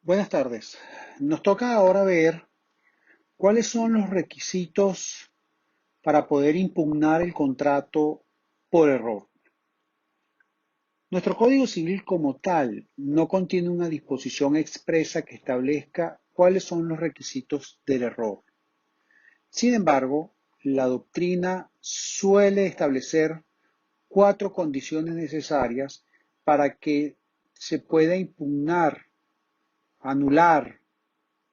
Buenas tardes. Nos toca ahora ver cuáles son los requisitos para poder impugnar el contrato por error. Nuestro Código Civil como tal no contiene una disposición expresa que establezca cuáles son los requisitos del error. Sin embargo, la doctrina suele establecer cuatro condiciones necesarias para que se pueda impugnar, anular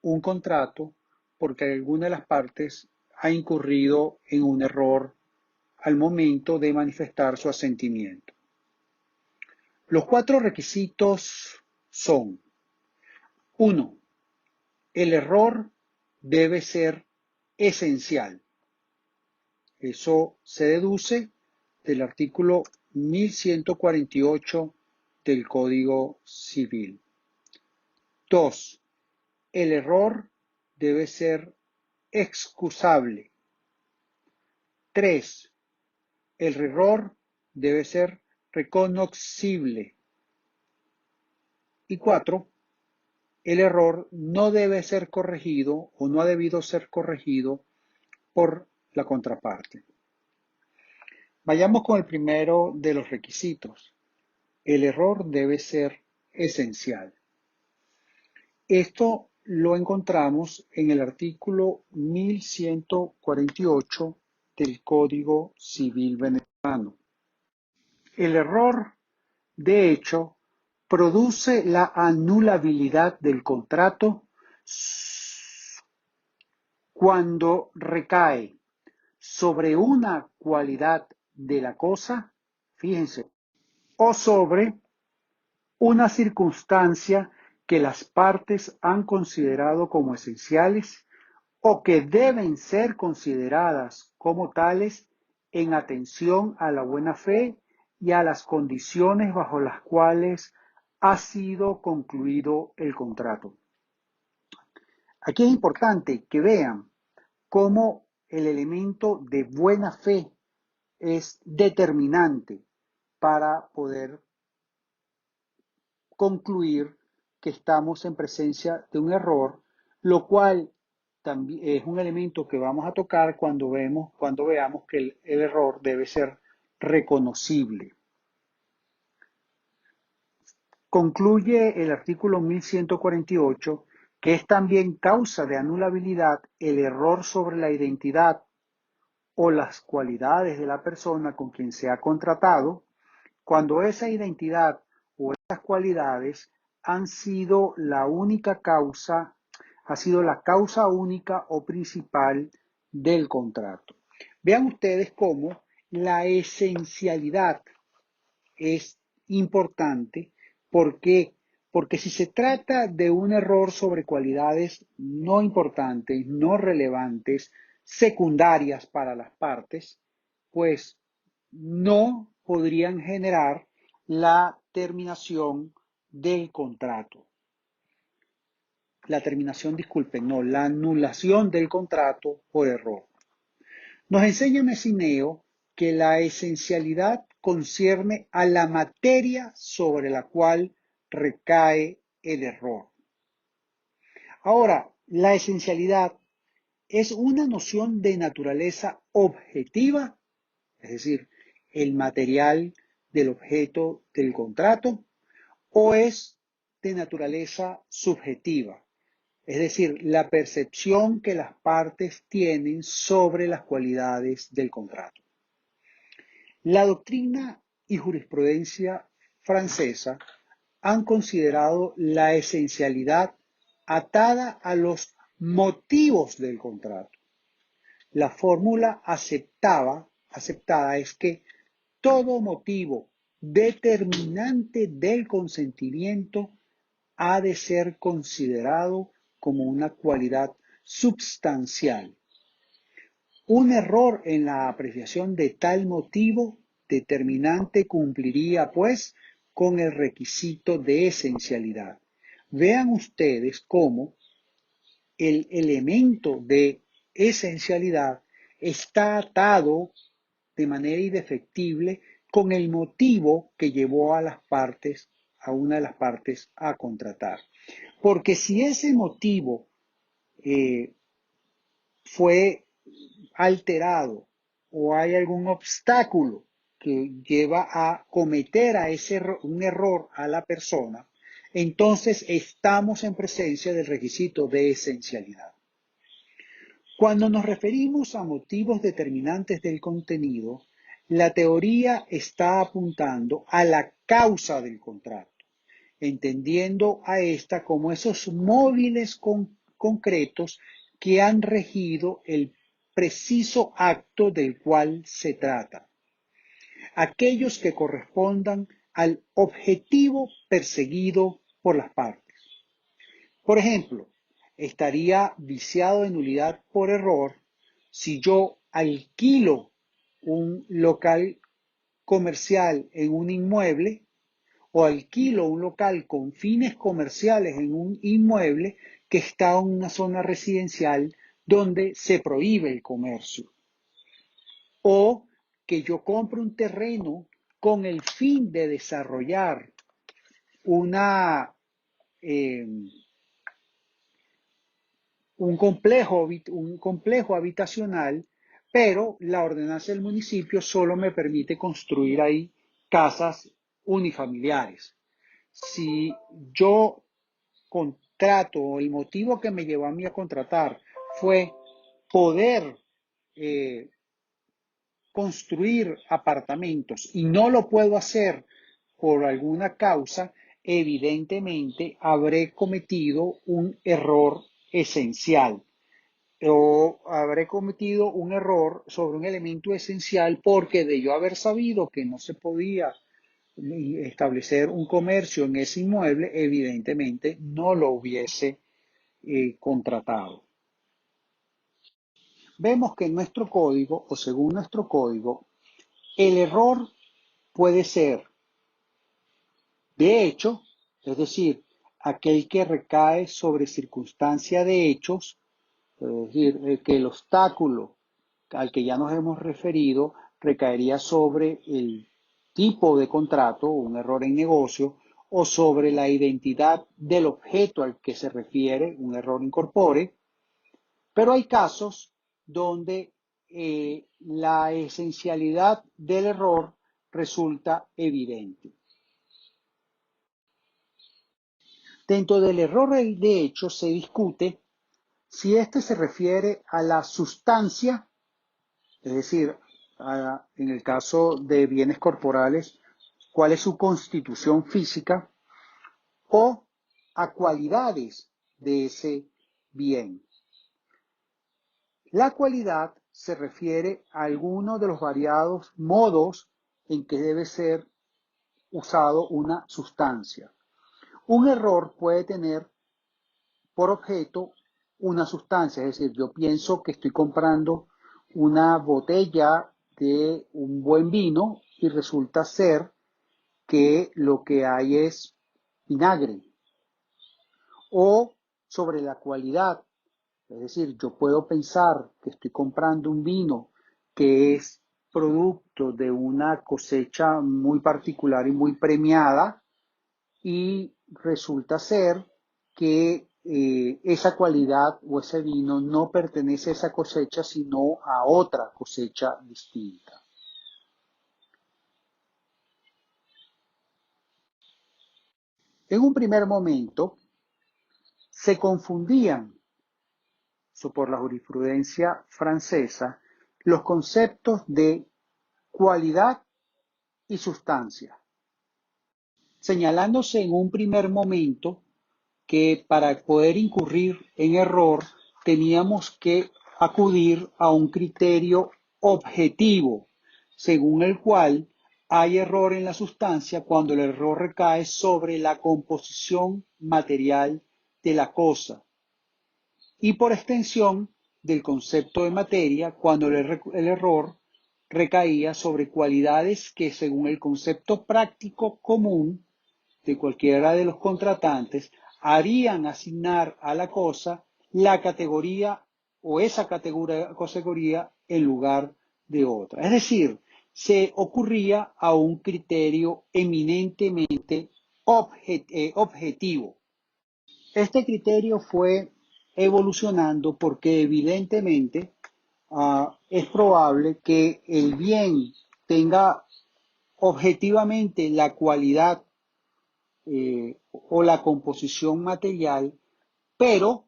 un contrato porque alguna de las partes ha incurrido en un error al momento de manifestar su asentimiento. Los cuatro requisitos son: 1. El error debe ser esencial. Eso se deduce del artículo 1148 del Código Civil. 2. El error debe ser excusable. 3. El error debe ser reconocible. Y 4. El error no debe ser corregido o no ha debido ser corregido por la contraparte. Vayamos con el primero de los requisitos. El error debe ser esencial. Esto lo encontramos en el artículo 1148 del Código Civil venezolano. El error, de hecho, produce la anulabilidad del contrato cuando recae sobre una cualidad de la cosa, fíjense, o sobre una circunstancia que las partes han considerado como esenciales o que deben ser consideradas como tales en atención a la buena fe y a las condiciones bajo las cuales ha sido concluido el contrato. Aquí es importante que vean cómo el elemento de buena fe es determinante para poder concluir que estamos en presencia de un error, lo cual también es un elemento que vamos a tocar cuando veamos que el error debe ser reconocible. Concluye el artículo 1148 que es también causa de anulabilidad el error sobre la identidad o las cualidades de la persona con quien se ha contratado, cuando esa identidad o esas cualidades han sido la única causa, ha sido la causa única o principal del contrato. Vean ustedes cómo la esencialidad es importante. ¿Por qué? Porque si se trata de un error sobre cualidades no importantes, no relevantes, secundarias para las partes, pues no podrían generar la terminación del contrato. La terminación, disculpen, no, la anulación del contrato por error. Nos enseña Messineo que la esencialidad concierne a la materia sobre la cual recae el error. Ahora, la esencialidad es una noción de naturaleza objetiva, es decir, el material del objeto del contrato, o es de naturaleza subjetiva, es decir, la percepción que las partes tienen sobre las cualidades del contrato. La doctrina y jurisprudencia francesa han considerado la esencialidad atada a los motivos del contrato. La fórmula aceptada es que todo motivo determinante del consentimiento ha de ser considerado como una cualidad substancial. Un error en la apreciación de tal motivo determinante cumpliría, pues, con el requisito de esencialidad. Vean ustedes cómo el elemento de esencialidad está atado de manera indefectible con el motivo que llevó a las partes a una de las partes a contratar. Porque si ese motivo fue alterado o hay algún obstáculo que lleva a cometer un error a la persona, entonces estamos en presencia del requisito de esencialidad. Cuando nos referimos a motivos determinantes del contenido, la teoría está apuntando a la causa del contrato, entendiendo a esta como esos móviles concretos que han regido el preciso acto del cual se trata, aquellos que correspondan al objetivo perseguido por las partes. Por ejemplo, estaría viciado de nulidad por error si yo alquilo un local comercial en un inmueble o alquilo un local con fines comerciales en un inmueble que está en una zona residencial donde se prohíbe el comercio. O que yo compre un terreno con el fin de desarrollar eh, un complejo habitacional, pero la ordenanza del municipio solo me permite construir ahí casas unifamiliares. Si yo contrato, el motivo que me llevó a mí a contratar fue poder construir apartamentos y no lo puedo hacer por alguna causa, evidentemente habré cometido un error esencial o habré cometido un error sobre un elemento esencial porque de yo haber sabido que no se podía establecer un comercio en ese inmueble, evidentemente no lo hubiese contratado. Vemos que en nuestro código, o según nuestro código, el error puede ser de hecho, es decir, aquel que recae sobre circunstancia de hechos, es decir, que el obstáculo al que ya nos hemos referido recaería sobre el tipo de contrato, un error en negocio, o sobre la identidad del objeto al que se refiere, un error in corpore, pero hay casos donde la esencialidad del error resulta evidente. Dentro del error de hecho se discute si éste se refiere a la sustancia, es decir, en el caso de bienes corporales, cuál es su constitución física, o a cualidades de ese bien. La cualidad se refiere a alguno de los variados modos en que debe ser usado una sustancia. Un error puede tener por objeto una sustancia, es decir, yo pienso que estoy comprando una botella de un buen vino y resulta ser que lo que hay es vinagre. O sobre la cualidad, es decir, yo puedo pensar que estoy comprando un vino que es producto de una cosecha muy particular y muy premiada y resulta ser que esa cualidad o ese vino no pertenece a esa cosecha, sino a otra cosecha distinta. En un primer momento se confundían, por la jurisprudencia francesa, los conceptos de cualidad y sustancia, señalándose en un primer momento que para poder incurrir en error teníamos que acudir a un criterio objetivo, según el cual hay error en la sustancia cuando el error recae sobre la composición material de la cosa y por extensión del concepto de materia cuando el error recaía sobre cualidades que según el concepto práctico común de cualquiera de los contratantes harían asignar a la cosa la categoría o esa categoría en lugar de otra. Es decir, se ocurría a un criterio eminentemente objetivo. Este criterio fue evolucionando porque evidentemente es probable que el bien tenga objetivamente la cualidad o la composición material, pero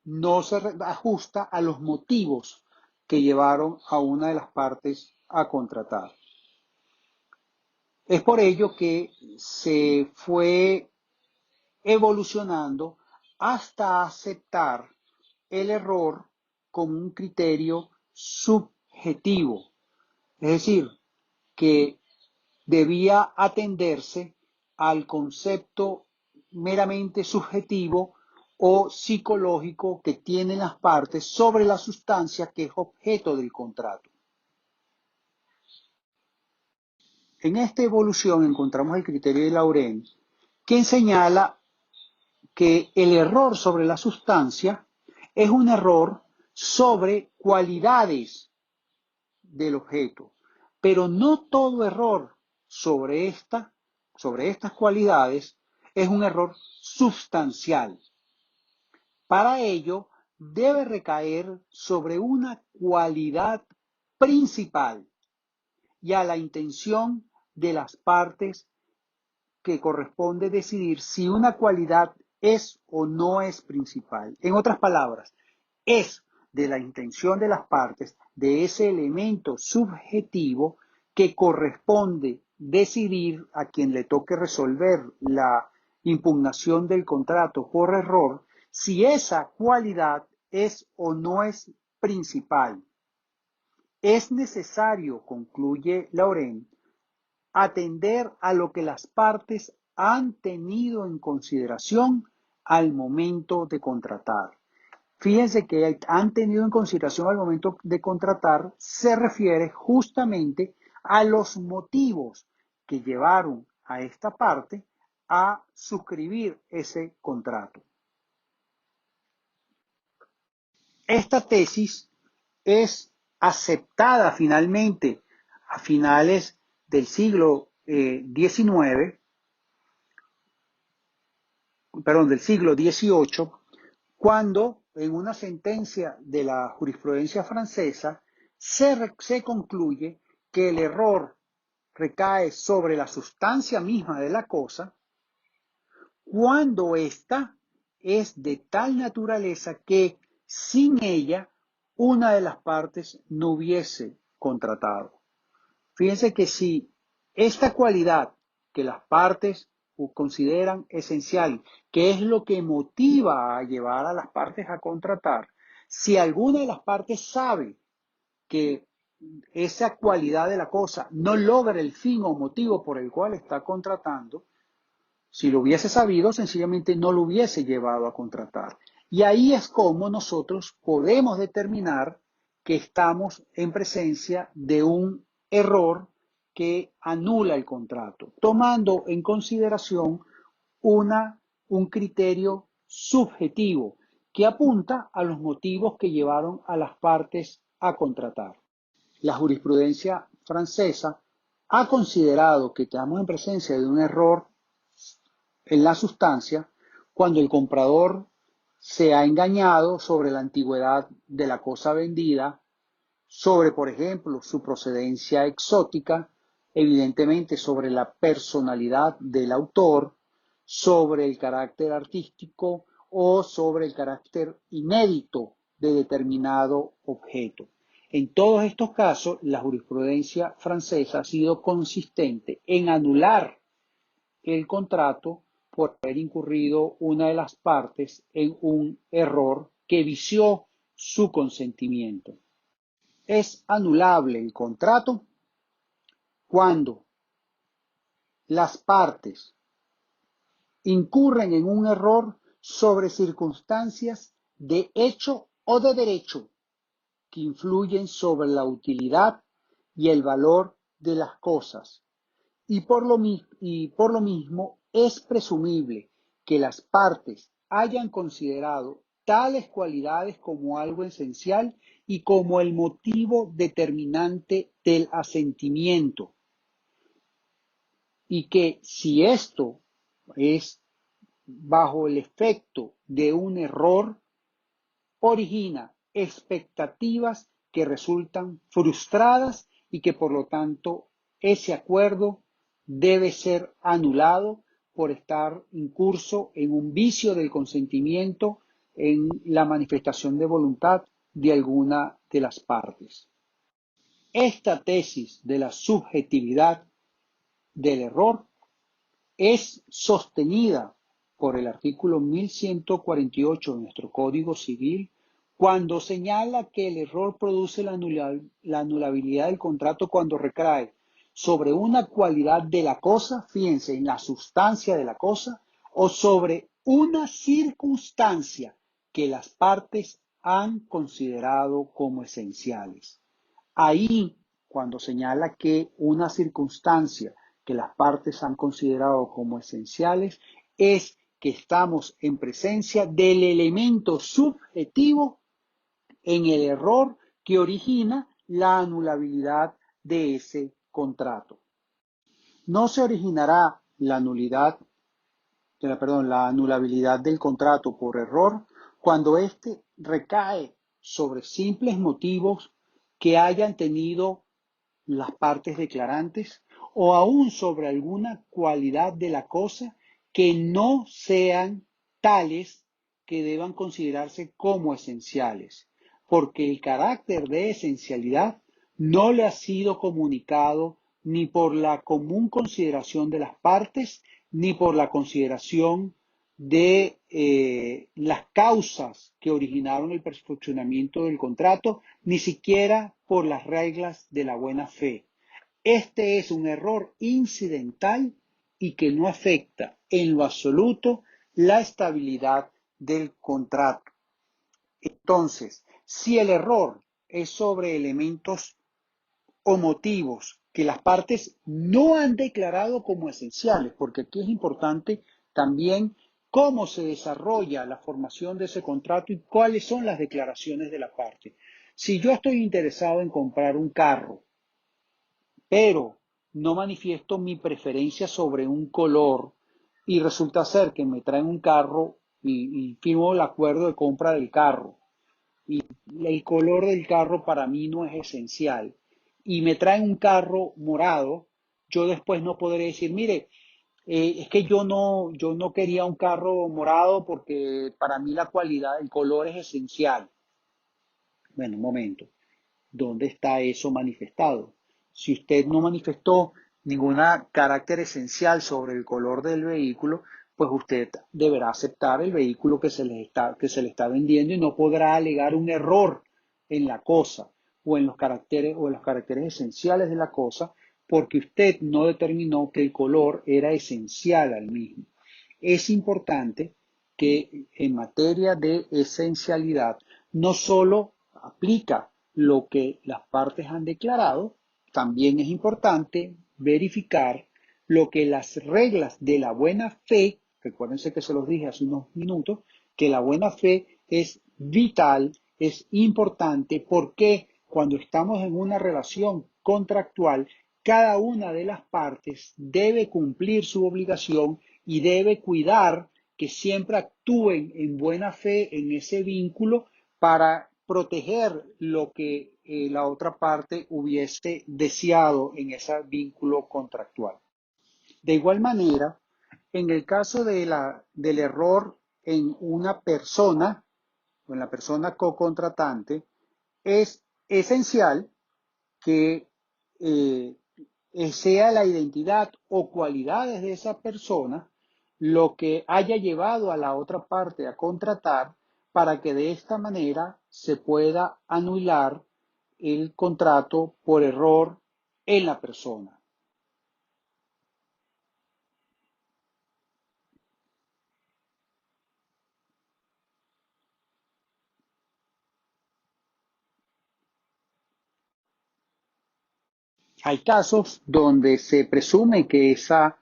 no se ajusta a los motivos que llevaron a una de las partes a contratar. Es por ello que se fue evolucionando hasta aceptar el error como un criterio subjetivo, es decir, que debía atenderse al concepto meramente subjetivo o psicológico que tienen las partes sobre la sustancia que es objeto del contrato. En esta evolución encontramos el criterio de Laurent, quien señala que el error sobre la sustancia es un error sobre cualidades del objeto, pero no todo error sobre estas cualidades es un error sustancial. Para ello, debe recaer sobre una cualidad principal y a la intención de las partes que corresponde decidir si una cualidad es o no es principal. En otras palabras, es de la intención de las partes, de ese elemento subjetivo que corresponde decidir a quien le toque resolver la impugnación del contrato por error, si esa cualidad es o no es principal. Es necesario, concluye Laurent, atender a lo que las partes han tenido en consideración al momento de contratar. Fíjense que han tenido en consideración al momento de contratar se refiere justamente a los motivos que llevaron a esta parte a suscribir ese contrato. Esta tesis es aceptada finalmente a finales del siglo XIX, del siglo XVIII, cuando en una sentencia de la jurisprudencia francesa se concluye que el error recae sobre la sustancia misma de la cosa cuando ésta es de tal naturaleza que sin ella una de las partes no hubiese contratado. Fíjense que si esta cualidad que las partes consideran esencial, que es lo que motiva a llevar a las partes a contratar, si alguna de las partes sabe que esa cualidad de la cosa no logra el fin o motivo por el cual está contratando, si lo hubiese sabido, sencillamente no lo hubiese llevado a contratar. Y ahí es como nosotros podemos determinar que estamos en presencia de un error que anula el contrato, tomando en consideración un criterio subjetivo que apunta a los motivos que llevaron a las partes a contratar. La jurisprudencia francesa ha considerado que estamos en presencia de un error en la sustancia cuando el comprador se ha engañado sobre la antigüedad de la cosa vendida, sobre, por ejemplo, su procedencia exótica, evidentemente sobre la personalidad del autor, sobre el carácter artístico o sobre el carácter inédito de determinado objeto. En todos estos casos, la jurisprudencia francesa ha sido consistente en anular el contrato por haber incurrido una de las partes en un error que vició su consentimiento. Es anulable el contrato cuando las partes incurren en un error sobre circunstancias de hecho o de derecho que influyen sobre la utilidad y el valor de las cosas y por lo mismo es presumible que las partes hayan considerado tales cualidades como algo esencial y como el motivo determinante del asentimiento. y que si esto es bajo el efecto de un error, origina expectativas que resultan frustradas y que por lo tanto ese acuerdo debe ser anulado por estar incurso en un vicio del consentimiento en la manifestación de voluntad de alguna de las partes. Esta tesis de la subjetividad del error es sostenida por el artículo 1148 de nuestro Código Civil cuando señala que el error produce la anulabilidad del contrato cuando recae sobre una cualidad de la cosa, fíjense, en la sustancia de la cosa, o sobre una circunstancia que las partes han considerado como esenciales. Ahí, cuando señala que una circunstancia que las partes han considerado como esenciales, es que estamos en presencia del elemento subjetivo en el error que origina la anulabilidad de ese contrato. No se originará la la anulabilidad del contrato por error cuando éste recae sobre simples motivos que hayan tenido las partes declarantes o aún sobre alguna cualidad de la cosa que no sean tales que deban considerarse como esenciales, porque el carácter de esencialidad no le ha sido comunicado ni por la común consideración de las partes, ni por la consideración de las causas que originaron el perfeccionamiento del contrato, ni siquiera por las reglas de la buena fe. Este es un error incidental y que no afecta en lo absoluto la estabilidad del contrato. Entonces, si el error es sobre elementos o motivos que las partes no han declarado como esenciales, porque aquí es importante también cómo se desarrolla la formación de ese contrato y cuáles son las declaraciones de la parte. Si yo estoy interesado en comprar un carro, pero no manifiesto mi preferencia sobre un color y resulta ser que me traen un carro y firmo el acuerdo de compra del carro y el color del carro para mí no es esencial y me traen un carro morado, yo después no podré decir, mire, es que yo no quería un carro morado porque para mí la cualidad, el color es esencial. Bueno, un momento. ¿Dónde está eso manifestado? Si usted no manifestó ningún carácter esencial sobre el color del vehículo, pues usted deberá aceptar el vehículo que se le está vendiendo y no podrá alegar un error en la cosa o en los caracteres esenciales de la cosa porque usted no determinó que el color era esencial al mismo. Es importante que en materia de esencialidad no solo aplica lo que las partes han declarado, también es importante verificar lo que las reglas de la buena fe, recuérdense que se los dije hace unos minutos, que la buena fe es vital, es importante, porque cuando estamos en una relación contractual, cada una de las partes debe cumplir su obligación y debe cuidar que siempre actúen en buena fe en ese vínculo para proteger lo que la otra parte hubiese deseado en ese vínculo contractual. De igual manera, en el caso del error en una persona o en la persona co-contratante, es esencial que eh, sea la identidad o cualidades de esa persona lo que haya llevado a la otra parte a contratar para que de esta manera se pueda anular el contrato por error en la persona. Hay casos donde se presume que esa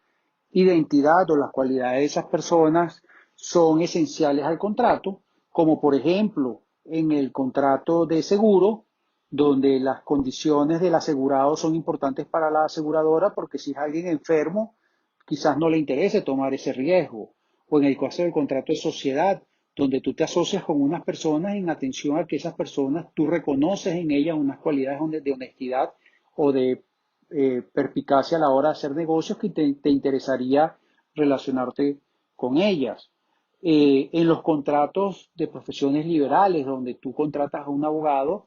identidad o las cualidades de esas personas son esenciales al contrato, como por ejemplo en el contrato de seguro, donde las condiciones del asegurado son importantes para la aseguradora, porque si es alguien enfermo, quizás no le interese tomar ese riesgo. O en el caso del contrato de sociedad, donde tú te asocias con unas personas en atención a que esas personas, tú reconoces en ellas unas cualidades de honestidad o de perspicacia a la hora de hacer negocios que te interesaría relacionarte con ellas. En los contratos de profesiones liberales, donde tú contratas a un abogado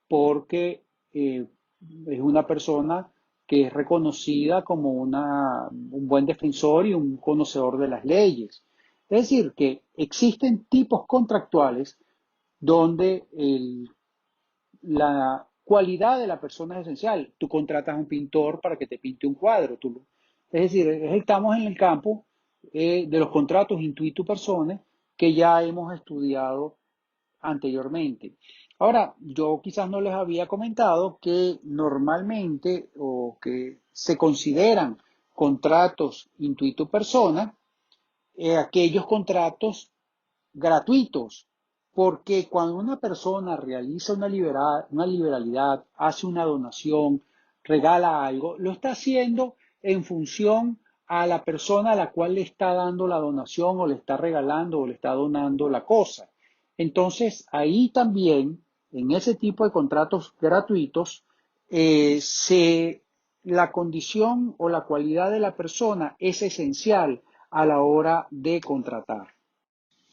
porque es una persona que es reconocida como un buen defensor y un conocedor de las leyes. Es decir, que existen tipos contractuales donde la cualidad de la persona es esencial. Tú contratas a un pintor para que te pinte un cuadro. Es decir, estamos en el campo de los contratos intuito personas que ya hemos estudiado anteriormente. Ahora, yo quizás no les había comentado que normalmente o que se consideran contratos intuito persona aquellos contratos gratuitos, porque cuando una persona realiza una liberalidad, hace una donación, regala algo, lo está haciendo en función a la persona a la cual le está dando la donación o le está regalando o le está donando la cosa. Entonces, ahí también, en ese tipo de contratos gratuitos, la condición o la cualidad de la persona es esencial a la hora de contratar.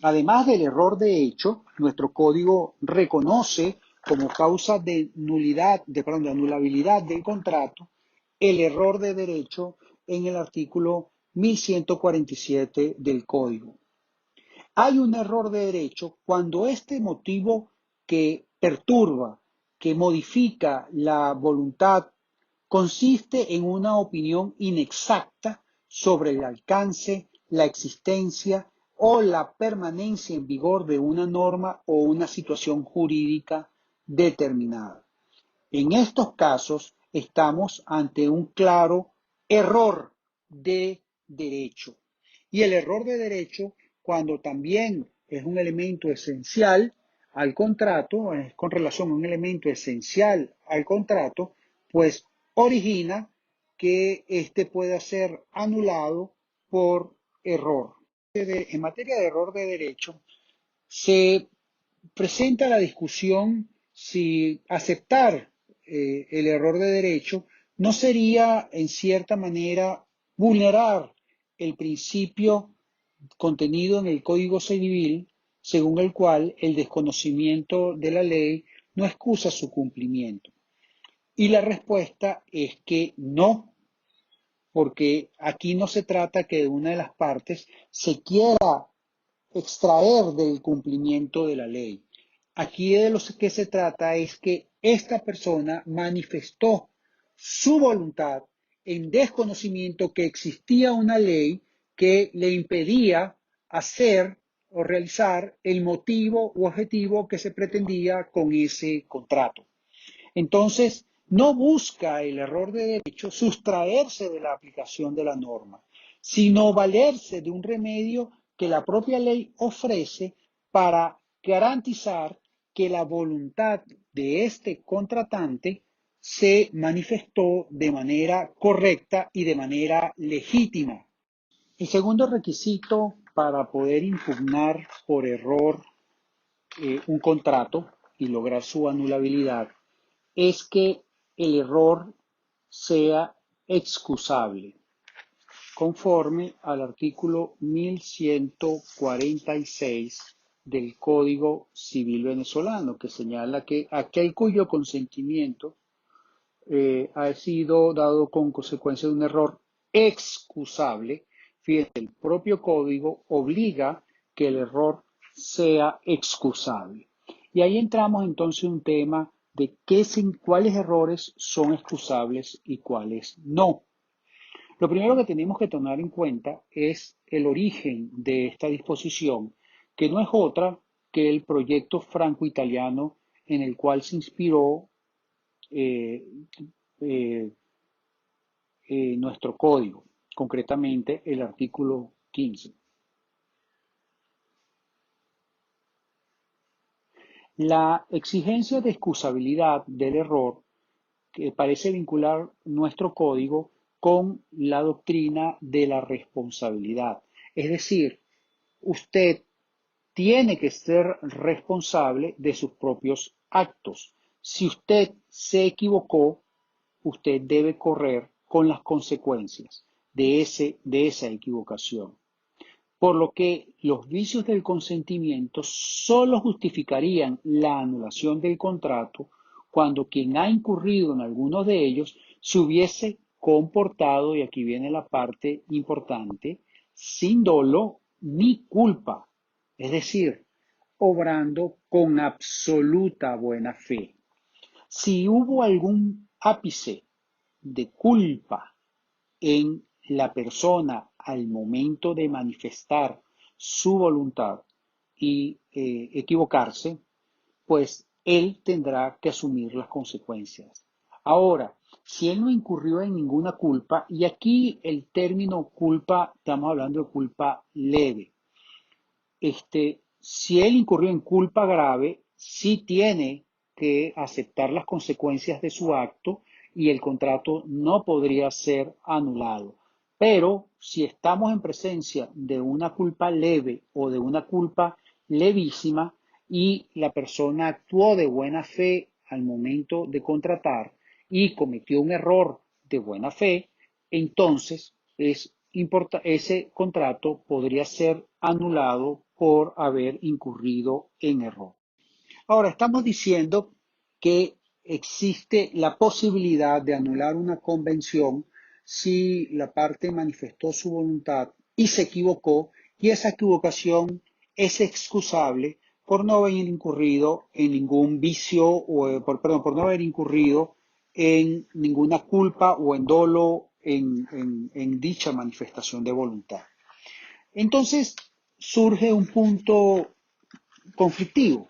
Además del error de hecho, nuestro código reconoce como causa de nulidad, de anulabilidad del contrato, el error de derecho en el artículo 1147 del código. Hay un error de derecho cuando este motivo que perturba, que modifica la voluntad, consiste en una opinión inexacta sobre el alcance, la existencia o la permanencia en vigor de una norma o una situación jurídica determinada. En estos casos estamos ante un claro error de derecho. Y el error de derecho, cuando también es un elemento esencial al contrato, es con relación a un elemento esencial al contrato, pues origina que éste pueda ser anulado por error. En materia de error de derecho, se presenta la discusión si aceptar el error de derecho no sería, en cierta manera, vulnerar el principio contenido en el Código Civil, según el cual el desconocimiento de la ley no excusa su cumplimiento. Y la respuesta es que no, porque aquí no se trata que de una de las partes se quiera extraer del cumplimiento de la ley. Aquí de lo que se trata es que esta persona manifestó su voluntad en desconocimiento que existía una ley que le impedía hacer o realizar el motivo u objetivo que se pretendía con ese contrato. Entonces, no busca el error de derecho sustraerse de la aplicación de la norma, sino valerse de un remedio que la propia ley ofrece para garantizar que la voluntad de este contratante se manifestó de manera correcta y de manera legítima. El segundo requisito para poder impugnar por error un contrato y lograr su anulabilidad es que el error sea excusable, conforme al artículo 1146 del Código Civil venezolano, que señala que aquel cuyo consentimiento ha sido dado con consecuencia de un error excusable, fíjense, el propio código obliga que el error sea excusable. Y ahí entramos entonces en un tema de cuáles errores son excusables y cuáles no. Lo primero que tenemos que tomar en cuenta es el origen de esta disposición, que no es otra que el proyecto franco-italiano en el cual se inspiró eh, eh, nuestro código, concretamente el artículo 15. La exigencia de excusabilidad del error que parece vincular nuestro código con la doctrina de la responsabilidad. Es decir, usted tiene que ser responsable de sus propios actos. Si usted se equivocó, usted debe correr con las consecuencias de esa equivocación. Por lo que los vicios del consentimiento solo justificarían la anulación del contrato cuando quien ha incurrido en alguno de ellos se hubiese comportado, y aquí viene la parte importante, sin dolo ni culpa, es decir, obrando con absoluta buena fe. Si hubo algún ápice de culpa en la persona al momento de manifestar su voluntad y equivocarse, pues él tendrá que asumir las consecuencias. Ahora, si él no incurrió en ninguna culpa, y aquí el término culpa, estamos hablando de culpa leve, si él incurrió en culpa grave, sí tiene que aceptar las consecuencias de su acto y el contrato no podría ser anulado. Pero si estamos en presencia de una culpa leve o de una culpa levísima y la persona actuó de buena fe al momento de contratar y cometió un error de buena fe, entonces ese contrato podría ser anulado por haber incurrido en error. Ahora, estamos diciendo que existe la posibilidad de anular una convención si la parte manifestó su voluntad y se equivocó, y esa equivocación es excusable por no haber incurrido en ningún vicio por no haber incurrido en ninguna culpa o en dolo en dicha manifestación de voluntad. Entonces surge un punto conflictivo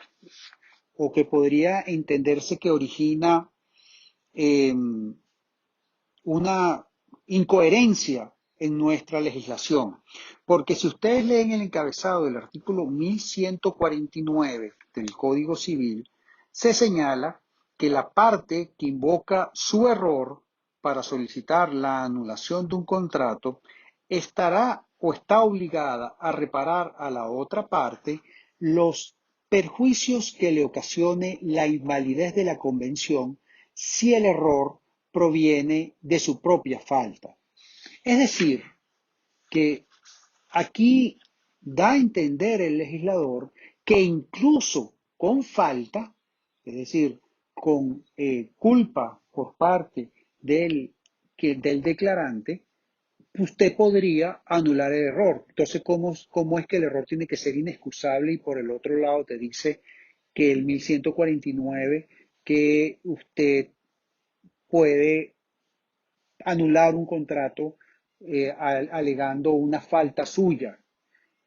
o que podría entenderse que origina eh, una incoherencia en nuestra legislación. Porque si ustedes leen el encabezado del artículo 1149 del Código Civil, se señala que la parte que invoca su error para solicitar la anulación de un contrato estará o está obligada a reparar a la otra parte los perjuicios que le ocasione la invalidez de la convención si el error proviene de su propia falta. Es decir, que aquí da a entender el legislador que incluso con falta, es decir, con culpa por parte del declarante, usted podría anular el error. Entonces, ¿cómo es que el error tiene que ser inexcusable y por el otro lado te dice que el 1149 que usted puede anular un contrato alegando una falta suya?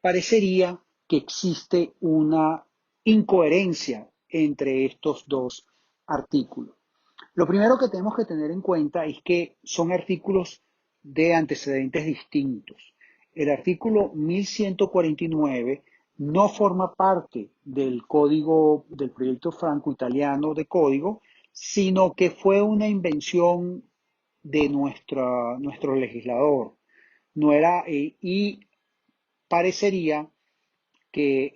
Parecería que existe una incoherencia entre estos dos artículos. Lo primero que tenemos que tener en cuenta es que son artículos de antecedentes distintos. El artículo 1149 no forma parte del código, del proyecto franco-italiano de código, sino que fue una invención de nuestro legislador. No era, y parecería que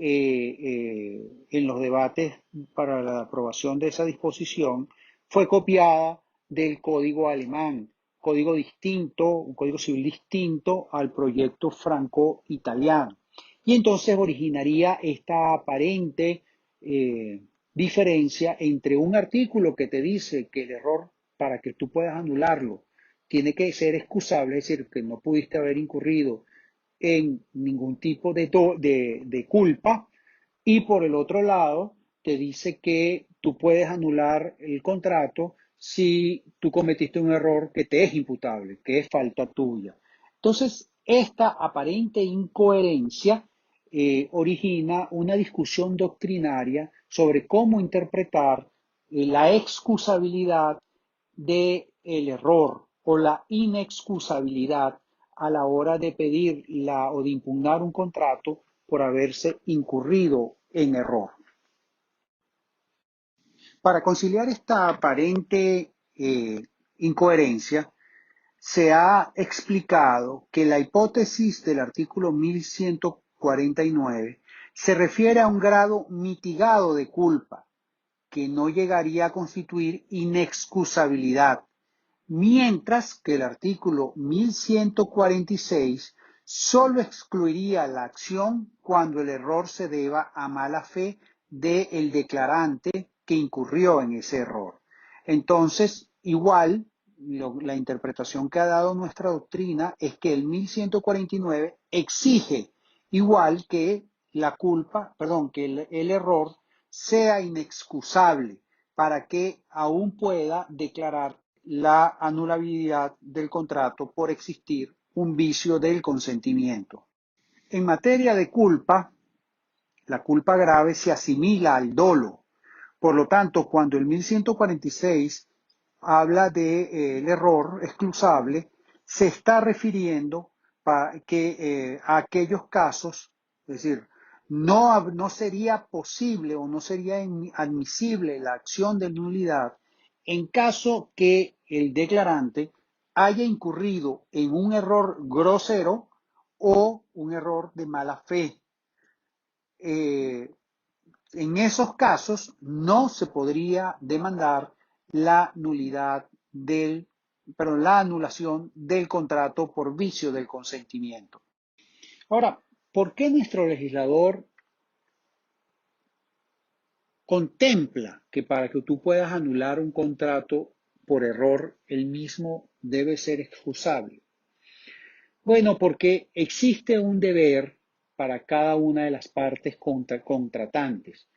en los debates para la aprobación de esa disposición fue copiada del código alemán, código distinto, un código civil distinto al proyecto franco-italiano. Y entonces originaría esta aparente diferencia entre un artículo que te dice que el error, para que tú puedas anularlo, tiene que ser excusable, es decir, que no pudiste haber incurrido en ningún tipo de culpa, y por el otro lado te dice que tú puedes anular el contrato si tú cometiste un error que te es imputable, que es falta tuya. Entonces, esta aparente incoherencia origina una discusión doctrinaria sobre cómo interpretar la excusabilidad del error o la inexcusabilidad a la hora de pedir o de impugnar un contrato por haberse incurrido en error. Para conciliar esta aparente incoherencia, se ha explicado que la hipótesis del artículo 1149 se refiere a un grado mitigado de culpa que no llegaría a constituir inexcusabilidad, mientras que el artículo 1146 solo excluiría la acción cuando el error se deba a mala fe del declarante que incurrió en ese error. Entonces, igual, la interpretación que ha dado nuestra doctrina es que el 1149 exige igual que la culpa, perdón, que el error sea inexcusable para que aún pueda declarar la anulabilidad del contrato por existir un vicio del consentimiento. En materia de culpa, la culpa grave se asimila al dolo. Por lo tanto, cuando el 1146 habla del error excusable, se está refiriendo a aquellos casos, es decir, no sería posible o no sería admisible la acción de nulidad en caso que el declarante haya incurrido en un error grosero o un error de mala fe. En esos casos no se podría demandar la nulidad la anulación del contrato por vicio del consentimiento. Ahora, ¿por qué nuestro legislador contempla que para que tú puedas anular un contrato por error, el mismo debe ser excusable? Bueno, porque existe un deber para cada una de las partes contratantes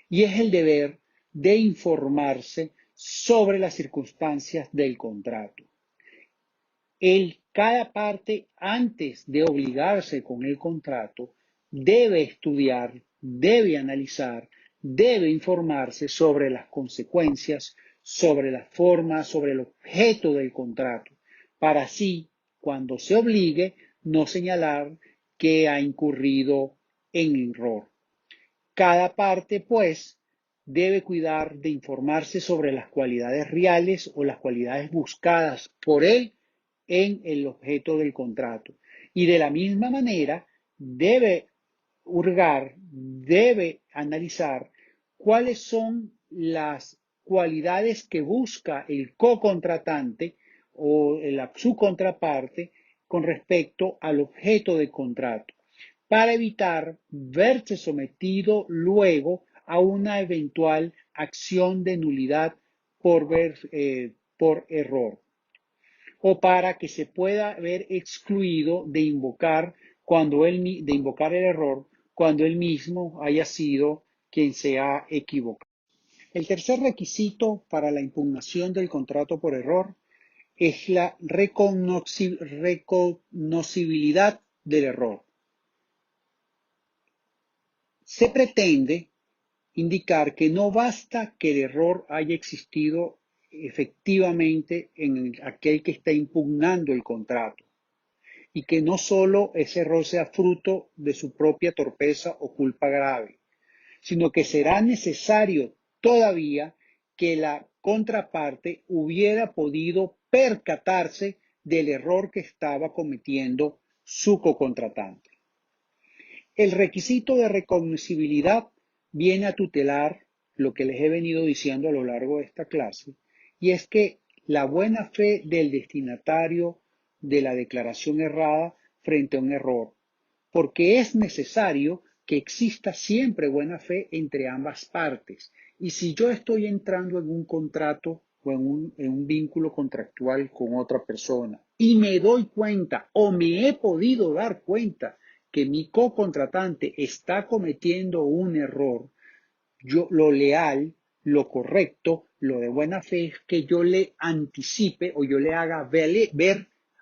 y es el deber de informarse sobre las circunstancias del contrato. Cada parte, antes de obligarse con el contrato, debe estudiar, debe analizar, debe informarse sobre las consecuencias, sobre la forma, sobre el objeto del contrato, para así, cuando se obligue, no señalar que ha incurrido en error. Cada parte, pues, debe cuidar de informarse sobre las cualidades reales o las cualidades buscadas por él en el objeto del contrato. Y de la misma manera, debe hurgar, debe analizar cuáles son las cualidades que busca el co-contratante o su contraparte con respecto al objeto del contrato, para evitar verse sometido luego a una eventual acción de nulidad por error, o para que se pueda ver excluido de invocar el error cuando él mismo haya sido quien se ha equivocado. El tercer requisito para la impugnación del contrato por error es la reconocibilidad del error. Se pretende indicar que no basta que el error haya existido efectivamente en aquel que está impugnando el contrato y que no solo ese error sea fruto de su propia torpeza o culpa grave, sino que será necesario todavía que la contraparte hubiera podido percatarse del error que estaba cometiendo su cocontratante. El requisito de reconocibilidad viene a tutelar lo que les he venido diciendo a lo largo de esta clase, y es que la buena fe del destinatario de la declaración errada frente a un error, porque es necesario que exista siempre buena fe entre ambas partes. Y si yo estoy entrando en un contrato o en un vínculo contractual con otra persona y me doy cuenta o me he podido dar cuenta que mi co-contratante está cometiendo un error, lo leal, lo correcto, lo de buena fe es que yo le anticipe o yo le haga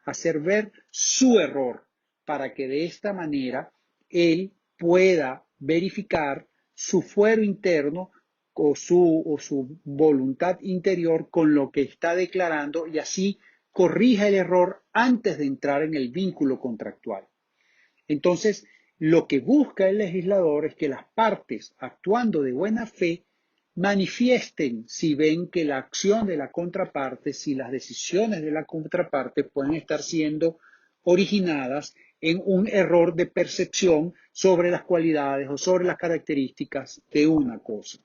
hacer ver su error, para que de esta manera él pueda verificar su fuero interno o su voluntad interior con lo que está declarando y así corrija el error antes de entrar en el vínculo contractual. Entonces, lo que busca el legislador es que las partes, actuando de buena fe, manifiesten si ven que la acción de la contraparte, si las decisiones de la contraparte pueden estar siendo originadas en un error de percepción sobre las cualidades o sobre las características de una cosa.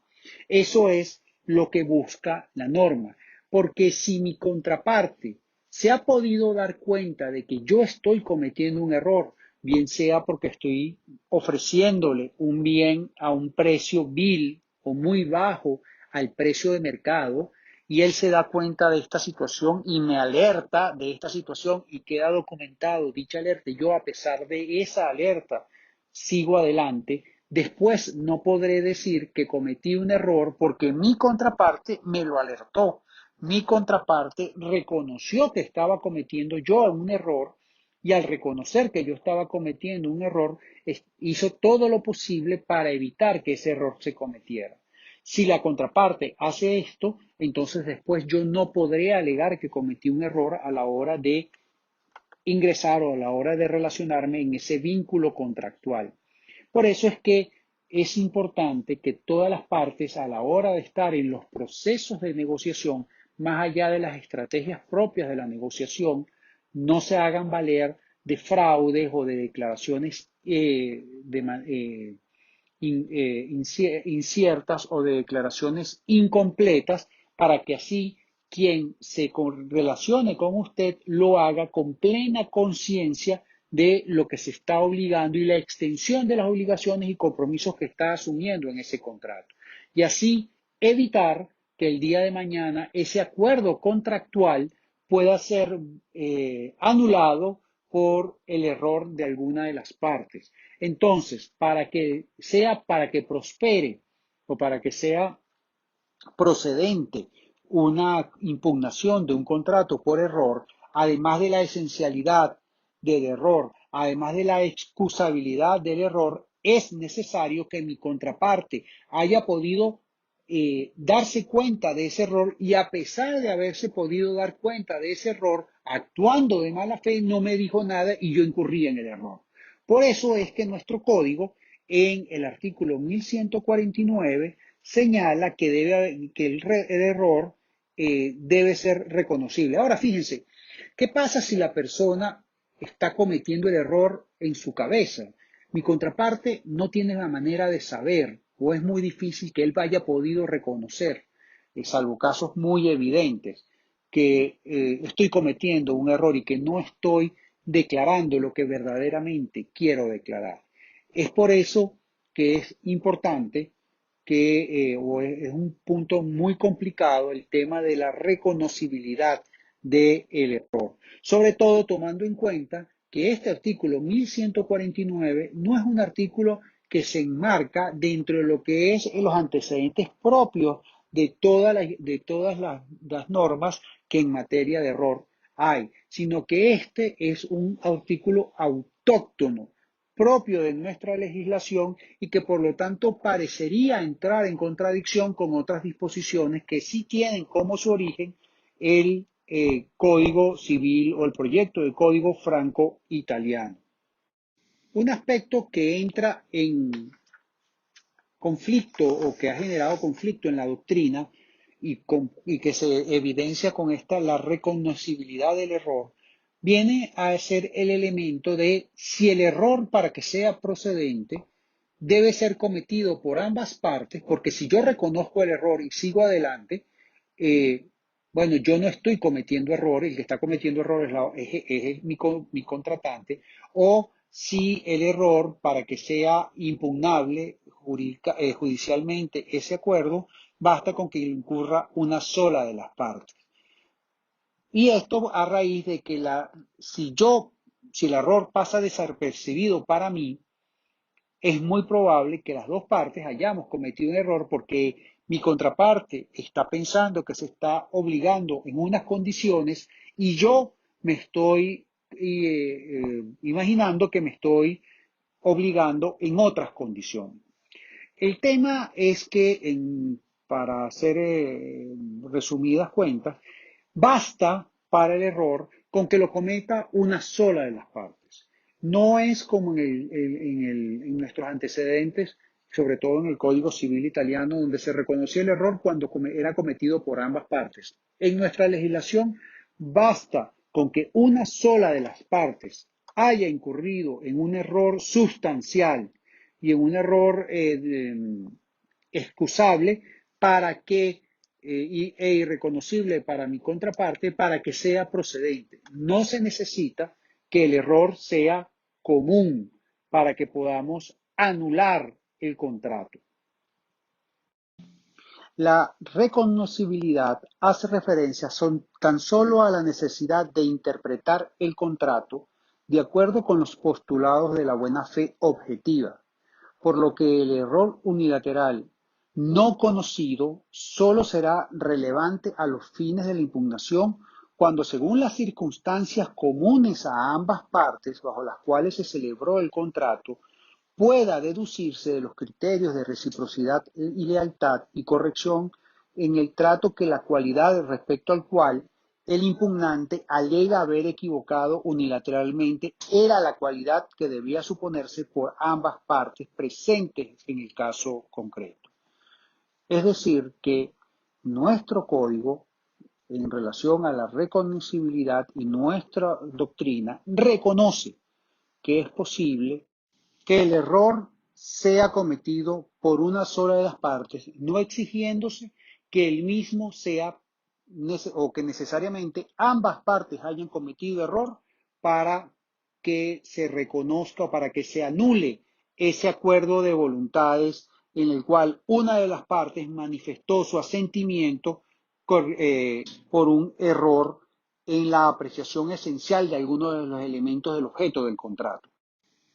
Eso es lo que busca la norma, porque si mi contraparte se ha podido dar cuenta de que yo estoy cometiendo un error, bien sea porque estoy ofreciéndole un bien a un precio vil o muy bajo al precio de mercado, y él se da cuenta de esta situación y me alerta de esta situación y queda documentado dicha alerta. Yo, a pesar de esa alerta, sigo adelante. Después no podré decir que cometí un error porque mi contraparte me lo alertó. Mi contraparte reconoció que estaba cometiendo yo un error, y al reconocer que yo estaba cometiendo un error, hizo todo lo posible para evitar que ese error se cometiera. Si la contraparte hace esto, entonces después yo no podré alegar que cometí un error a la hora de ingresar o a la hora de relacionarme en ese vínculo contractual. Por eso es que es importante que todas las partes, a la hora de estar en los procesos de negociación, más allá de las estrategias propias de la negociación, no se hagan valer de fraudes o de declaraciones inciertas o de declaraciones incompletas, para que así quien se relacione con usted lo haga con plena conciencia de lo que se está obligando y la extensión de las obligaciones y compromisos que está asumiendo en ese contrato. Y así evitar que el día de mañana ese acuerdo contractual pueda ser anulado por el error de alguna de las partes. Entonces, para que prospere o para que sea procedente una impugnación de un contrato por error, además de la esencialidad del error, además de la excusabilidad del error, es necesario que mi contraparte haya podido darse cuenta de ese error, y a pesar de haberse podido dar cuenta de ese error, actuando de mala fe, no me dijo nada y yo incurrí en el error. Por eso es que nuestro código, en el artículo 1149, señala que, el error debe ser reconocible. Ahora, fíjense, ¿qué pasa si la persona está cometiendo el error en su cabeza? Mi contraparte no tiene la manera de saber, o es muy difícil que él haya podido reconocer, salvo casos muy evidentes, que estoy cometiendo un error y que no estoy declarando lo que verdaderamente quiero declarar. Es por eso que es importante o es un punto muy complicado el tema de la reconocibilidad del error, sobre todo tomando en cuenta que este artículo 1149 no es un artículo que se enmarca dentro de lo que es los antecedentes propios de todas las normas que en materia de error hay, sino que este es un artículo autóctono propio de nuestra legislación, y que por lo tanto parecería entrar en contradicción con otras disposiciones que sí tienen como su origen el Código Civil o el proyecto de Código Franco-Italiano. Un aspecto que entra en conflicto o que ha generado conflicto en la doctrina, y que se evidencia con esta la reconocibilidad del error, viene a ser el elemento de si el error, para que sea procedente, debe ser cometido por ambas partes, porque si yo reconozco el error y sigo adelante, eh, bueno, yo no estoy cometiendo error, el que está cometiendo error es mi contratante, o si el error, para que sea impugnable judicialmente ese acuerdo, basta con que incurra una sola de las partes. Y esto a raíz de que si el error pasa desapercibido para mí, es muy probable que las dos partes hayamos cometido un error, porque mi contraparte está pensando que se está obligando en unas condiciones y yo me estoy imaginando que me estoy obligando en otras condiciones. El tema es que, para hacer resumidas cuentas, basta para el error con que lo cometa una sola de las partes. No es como en nuestros antecedentes sobre todo en el Código Civil italiano, donde se reconocía el error cuando era cometido por ambas partes. En nuestra legislación basta con que una sola de las partes haya incurrido en un error sustancial y en un error excusable para que e irreconocible para mi contraparte para que sea procedente. No se necesita que el error sea común para que podamos anular el contrato. La reconocibilidad hace referencia tan solo a la necesidad de interpretar el contrato de acuerdo con los postulados de la buena fe objetiva, por lo que el error unilateral no conocido solo será relevante a los fines de la impugnación cuando, según las circunstancias comunes a ambas partes bajo las cuales se celebró el contrato, pueda deducirse de los criterios de reciprocidad y lealtad y corrección en el trato que la cualidad respecto al cual el impugnante alega haber equivocado unilateralmente era la cualidad que debía suponerse por ambas partes presentes en el caso concreto. Es decir, que nuestro código en relación a la reconocibilidad y nuestra doctrina reconoce que es posible que el error sea cometido por una sola de las partes, no exigiéndose que el mismo sea o que necesariamente ambas partes hayan cometido error para que se reconozca o para que se anule ese acuerdo de voluntades en el cual una de las partes manifestó su asentimiento por un error en la apreciación esencial de alguno de los elementos del objeto del contrato.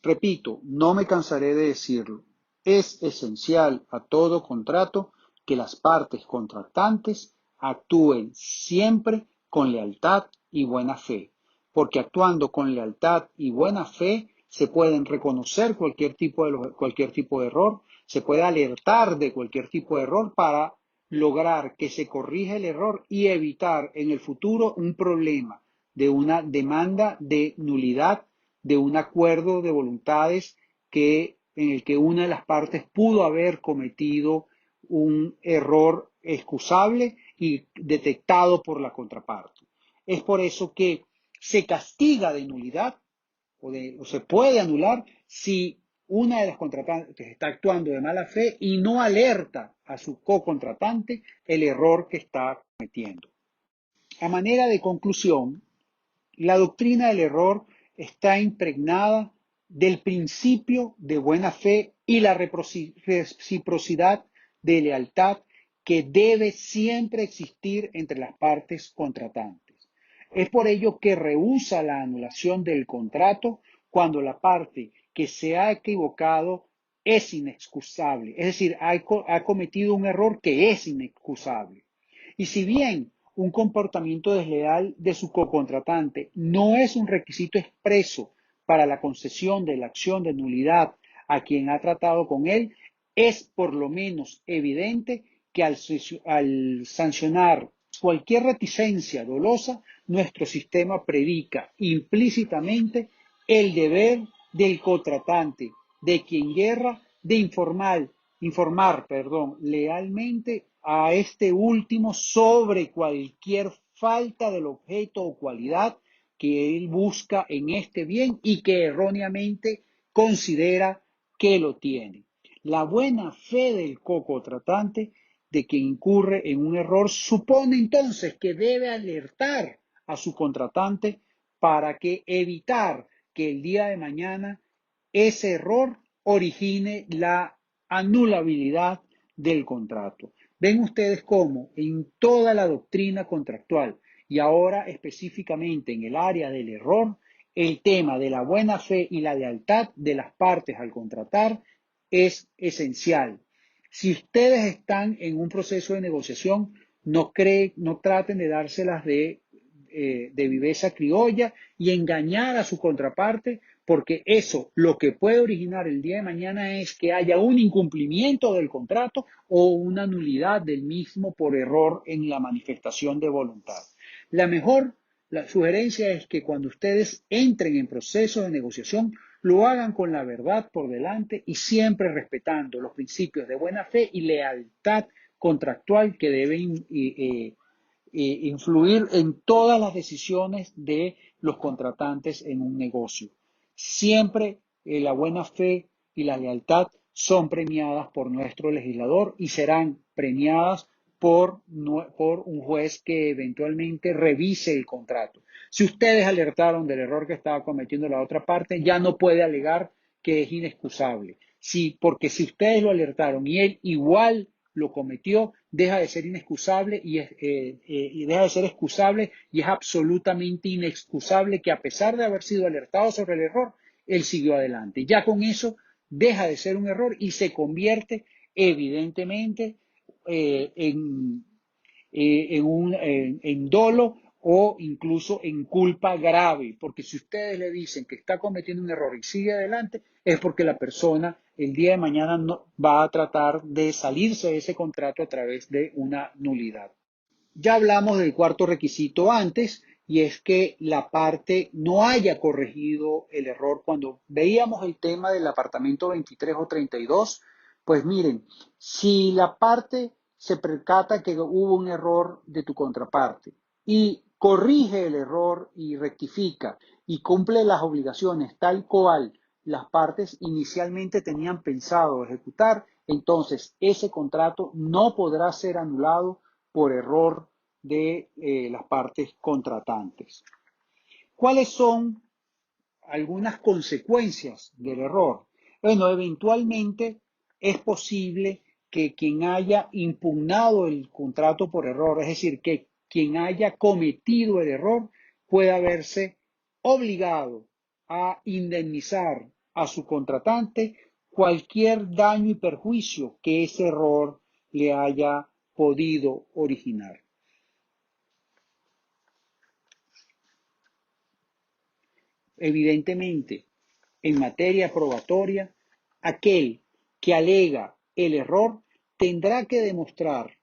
Repito, no me cansaré de decirlo, es esencial a todo contrato que las partes contratantes actúen siempre con lealtad y buena fe, porque actuando con lealtad y buena fe se pueden reconocer cualquier tipo de error, se puede alertar de cualquier tipo de error para lograr que se corrija el error y evitar en el futuro un problema de una demanda de nulidad de un acuerdo de voluntades en el que una de las partes pudo haber cometido un error excusable y detectado por la contraparte. Es por eso que se castiga de nulidad o se puede anular si una de las contratantes está actuando de mala fe y no alerta a su co-contratante el error que está cometiendo. A manera de conclusión, la doctrina del error está impregnada del principio de buena fe y la reciprocidad de lealtad que debe siempre existir entre las partes contratantes. Es por ello que rehúsa la anulación del contrato cuando la parte que se ha equivocado es inexcusable, es decir, ha cometido un error que es inexcusable. Y si bien un comportamiento desleal de su cocontratante no es un requisito expreso para la concesión de la acción de nulidad a quien ha tratado con él, es por lo menos evidente que al sancionar cualquier reticencia dolosa, nuestro sistema predica implícitamente el deber del contratante, de quien guerra, de informar, lealmente a este último sobre cualquier falta del objeto o cualidad que él busca en este bien y que erróneamente considera que lo tiene. La buena fe del cocotratante de que incurre en un error supone entonces que debe alertar a su contratante para que evitar que el día de mañana ese error origine la anulabilidad del contrato. Ven ustedes cómo en toda la doctrina contractual y ahora específicamente en el área del error, el tema de la buena fe y la lealtad de las partes al contratar es esencial. Si ustedes están en un proceso de negociación, no traten de dárselas de viveza criolla y engañar a su contraparte, porque eso lo que puede originar el día de mañana es que haya un incumplimiento del contrato o una nulidad del mismo por error en la manifestación de voluntad. La sugerencia es que cuando ustedes entren en proceso de negociación, lo hagan con la verdad por delante y siempre respetando los principios de buena fe y lealtad contractual que deben influir en todas las decisiones de los contratantes en un negocio. Siempre la buena fe y la lealtad son premiadas por nuestro legislador y serán premiadas por un juez que eventualmente revise el contrato. Si ustedes alertaron del error que estaba cometiendo la otra parte, ya no puede alegar que es inexcusable. Sí, porque si ustedes lo alertaron y él igual lo cometió, deja de ser inexcusable y deja de ser excusable y es absolutamente inexcusable que a pesar de haber sido alertado sobre el error, él siguió adelante. Ya con eso deja de ser un error y se convierte evidentemente en dolo o incluso en culpa grave, porque si ustedes le dicen que está cometiendo un error y sigue adelante, es porque la persona el día de mañana no, va a tratar de salirse de ese contrato a través de una nulidad. Ya hablamos del cuarto requisito antes y es que la parte no haya corregido el error. Cuando veíamos el tema del apartamento 23 o 32, pues miren, si la parte se percata que hubo un error de tu contraparte y corrige el error y rectifica y cumple las obligaciones tal cual las partes inicialmente tenían pensado ejecutar, entonces ese contrato no podrá ser anulado por error de las partes contratantes. ¿Cuáles son algunas consecuencias del error? Bueno, eventualmente es posible que quien haya impugnado el contrato por error, es decir, que quien haya cometido el error pueda verse obligado a indemnizar a su contratante cualquier daño y perjuicio que ese error le haya podido originar. Evidentemente, en materia probatoria, aquel que alega el error tendrá que demostrar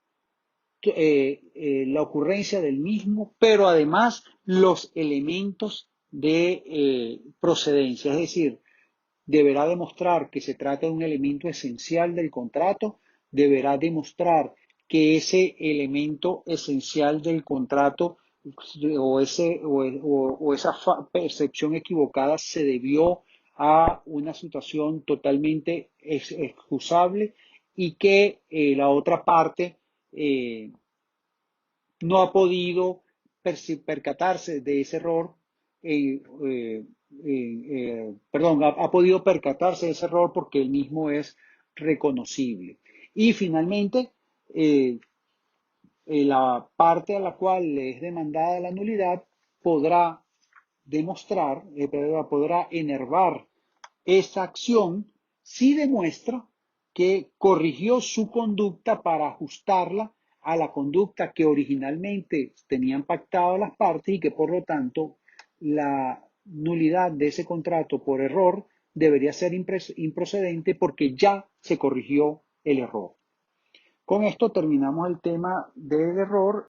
la ocurrencia del mismo, pero además los elementos de procedencia, es decir, deberá demostrar que se trata de un elemento esencial del contrato, deberá demostrar que ese elemento esencial del contrato o esa percepción equivocada se debió a una situación totalmente excusable y que la otra parte no ha podido percatarse de ese error, perdón, ha podido percatarse de ese error porque el mismo es reconocible. Y finalmente, la parte a la cual le es demandada la nulidad podrá demostrar, podrá enervar esa acción si demuestra que corrigió su conducta para ajustarla a la conducta que originalmente tenían pactado las partes y que por lo tanto la nulidad de ese contrato por error debería ser improcedente porque ya se corrigió el error. Con esto terminamos el tema del error.